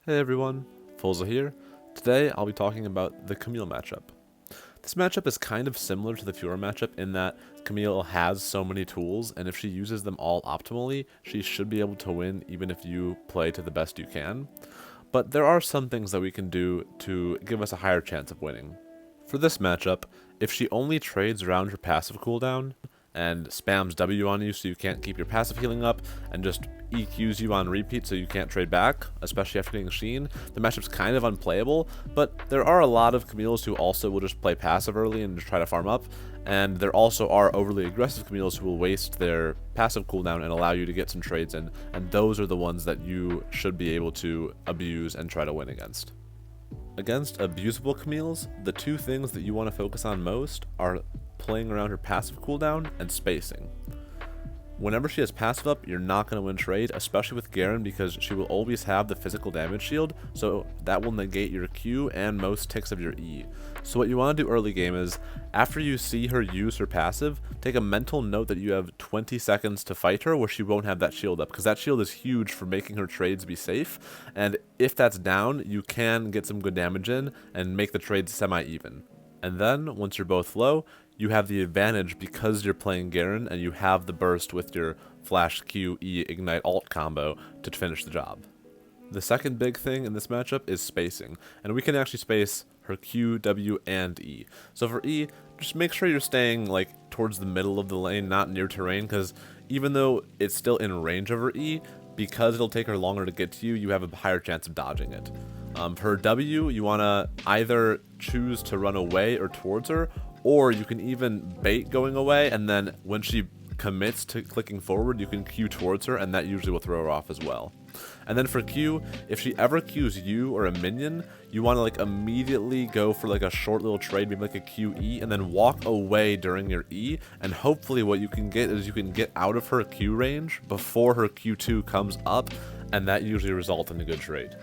Hey everyone, Fulza here. Today I'll be talking about the Camille matchup. This matchup is kind of similar to the Fiora matchup in that Camille has so many tools, and if she uses them all optimally, she should be able to win even if you play to the best you can. But there are some things that we can do to give us a higher chance of winning. For this matchup, if she only trades around her passive cooldown, and spams W on you so you can't keep your passive healing up, and just EQs you on repeat so you can't trade back, especially after getting Sheen, the matchup's kind of unplayable, but there are a lot of Camille's who also will just play passive early and just try to farm up, and there also are overly aggressive Camille's who will waste their passive cooldown and allow you to get some trades in, and those are the ones that you should be able to abuse and try to win against. Against abusable Camille's, the two things that you want to focus on most are playing around her passive cooldown and spacing. Whenever she has passive up, you're not going to win trade, especially with Garen, because she will always have the physical damage shield, so that will negate your Q and most ticks of your E. So what you want to do early game is, after you see her use her passive, take a mental note that you have 20 seconds to fight her where she won't have that shield up, because that shield is huge for making her trades be safe, and if that's down, you can get some good damage in and make the trades semi-even. And then, once you're both low, you have the advantage because you're playing Garen and you have the burst with your Flash Q, E, Ignite, Alt combo to finish the job. The second big thing in this matchup is spacing, and we can actually space her Q, W, and E. So for E, just make sure you're staying like towards the middle of the lane, not near terrain, because even though it's still in range of her E, because it'll take her longer to get to you, you have a higher chance of dodging it. For her W, you want to either choose to run away or towards her, or you can even bait going away, and then when she commits to clicking forward, you can Q towards her, and that usually will throw her off as well. And then for Q, if she ever Qs you or a minion, you want to like immediately go for like a short little trade, maybe like a QE, and then walk away during your E, and hopefully what you can get is you can get out of her Q range before her Q2 comes up, and that usually results in a good trade.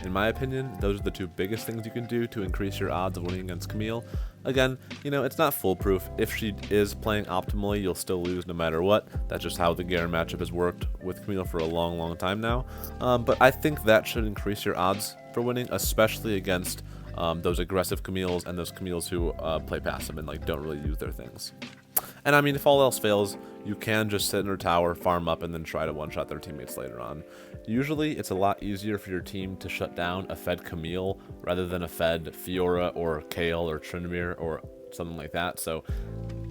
In my opinion, those are the two biggest things you can do to increase your odds of winning against Camille. Again, it's not foolproof. If she is playing optimally, you'll still lose no matter what. That's just how the Garen matchup has worked with Camille for a long time now. But I think that should increase your odds for winning, especially against those aggressive Camille's and those Camille's who play passive and like don't really use their things. And I mean, if all else fails, you can just sit in her tower, farm up, and then try to one-shot their teammates later on. Usually, it's a lot easier for your team to shut down a fed Camille rather than a fed Fiora or Kale or Tryndamere or something like that. So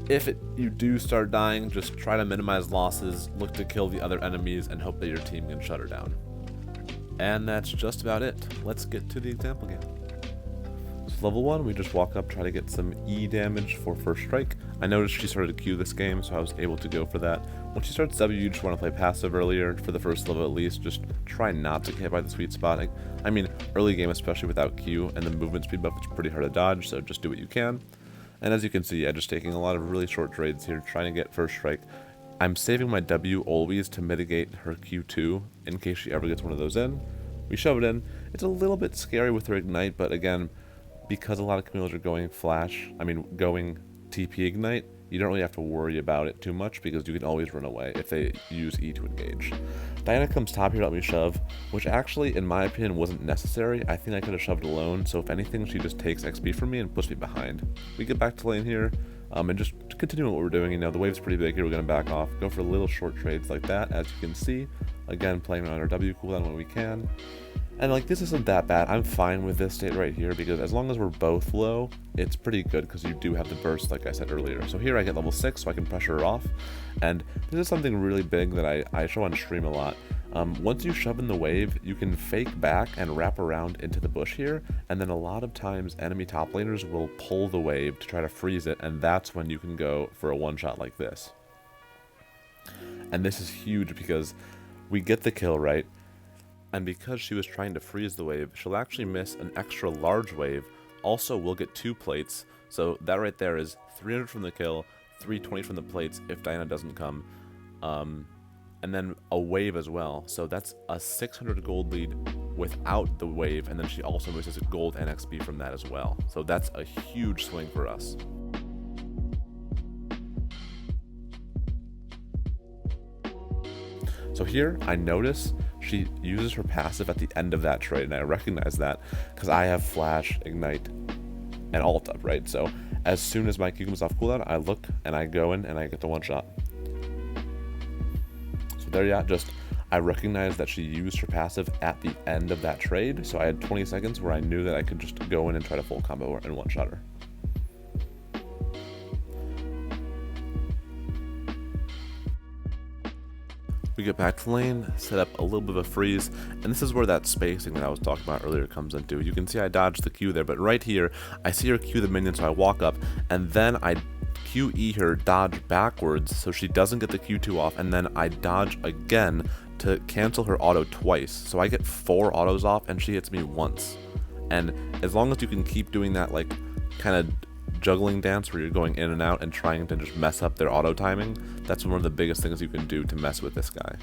if you do start dying, just try to minimize losses, look to kill the other enemies, and hope that your team can shut her down. And that's just about it. Let's get to the example game. So level 1, we just walk up, try to get some E damage for first strike. I noticed she started to Q this game, so I was able to go for that. When she starts W, you just want to play passive earlier, for the first level at least. Just try not to get hit by the sweet spot. I mean, early game, especially without Q and the movement speed buff, it's pretty hard to dodge, so just do what you can. And as you can see, I'm just taking a lot of really short trades here, trying to get first strike. I'm saving my W always to mitigate her Q2, in case she ever gets one of those in. We shove it in. It's a little bit scary with her Ignite, but again, because a lot of Camille's are going going TP Ignite, you don't really have to worry about it too much because you can always run away if they use E to engage. Diana comes top here to let me shove, which actually, in my opinion, wasn't necessary. I think I could have shoved alone, so if anything, she just takes XP from me and puts me behind. We get back to lane here, and just continue what we're doing. The wave's pretty big here, we're going to back off, go for little short trades like that, as you can see. Again, playing around our W cooldown when we can. And this isn't that bad. I'm fine with this state right here because as long as we're both low, it's pretty good because you do have the burst like I said earlier. So here I get level 6 so I can pressure her off. And this is something really big that I show on stream a lot. Once you shove in the wave, you can fake back and wrap around into the bush here. And then a lot of times enemy top laners will pull the wave to try to freeze it. And that's when you can go for a one shot like this. And this is huge because we get the kill right. And because she was trying to freeze the wave, she'll actually miss an extra large wave. Also, we'll get 2 plates, so that right there is 300 from the kill, 320 from the plates if Diana doesn't come, and then a wave as well. So that's a 600 gold lead without the wave, and then she also misses gold and XP from that as well. So that's a huge swing for us. So here, I notice she uses her passive at the end of that trade, and I recognize that because I have Flash, Ignite, and Ult up, right? So as soon as my Q comes off cooldown, I look and I go in and I get the one shot. So there you go, I recognized that she used her passive at the end of that trade, so I had 20 seconds where I knew that I could just go in and try to full combo her and one shot her. We get back to lane, set up a little bit of a freeze, and this is where that spacing that I was talking about earlier comes into. You can see I dodged the Q there, but right here, I see her Q the minion, so I walk up, and then I QE her, dodge backwards, so she doesn't get the Q2 off, and then I dodge again to cancel her auto twice. So I get 4 autos off, and she hits me once. And as long as you can keep doing that, like, kind of juggling dance where you're going in and out and trying to just mess up their auto timing, that's one of the biggest things you can do to mess with this guy.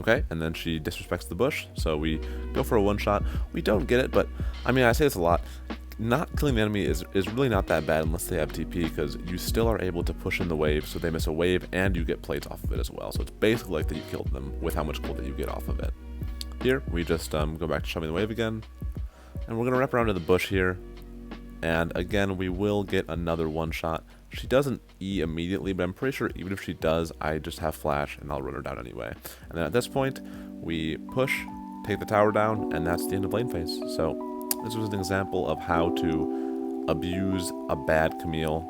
Okay, and then she disrespects the bush, so we go for a one shot. We don't get it, but I mean, I say this a lot, not killing the enemy is really not that bad unless they have TP, because you still are able to push in the wave, so they miss a wave and you get plates off of it as well. So it's basically like that you killed them with how much gold that you get off of it. Here we just go back to shoving the wave again, and we're gonna wrap around to the bush here. And again, we will get another one shot. She doesn't E immediately, but I'm pretty sure even if she does, I just have Flash and I'll run her down anyway. And then at this point, we push, take the tower down, and that's the end of lane phase. So this was an example of how to abuse a bad Camille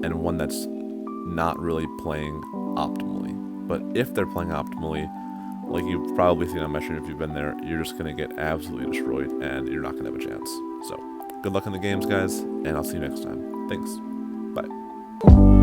and one that's not really playing optimally. But if they're playing optimally, like you've probably seen on my stream if you've been there, you're just going to get absolutely destroyed and you're not going to have a chance. So good luck in the games, guys, and I'll see you next time. Thanks. Bye.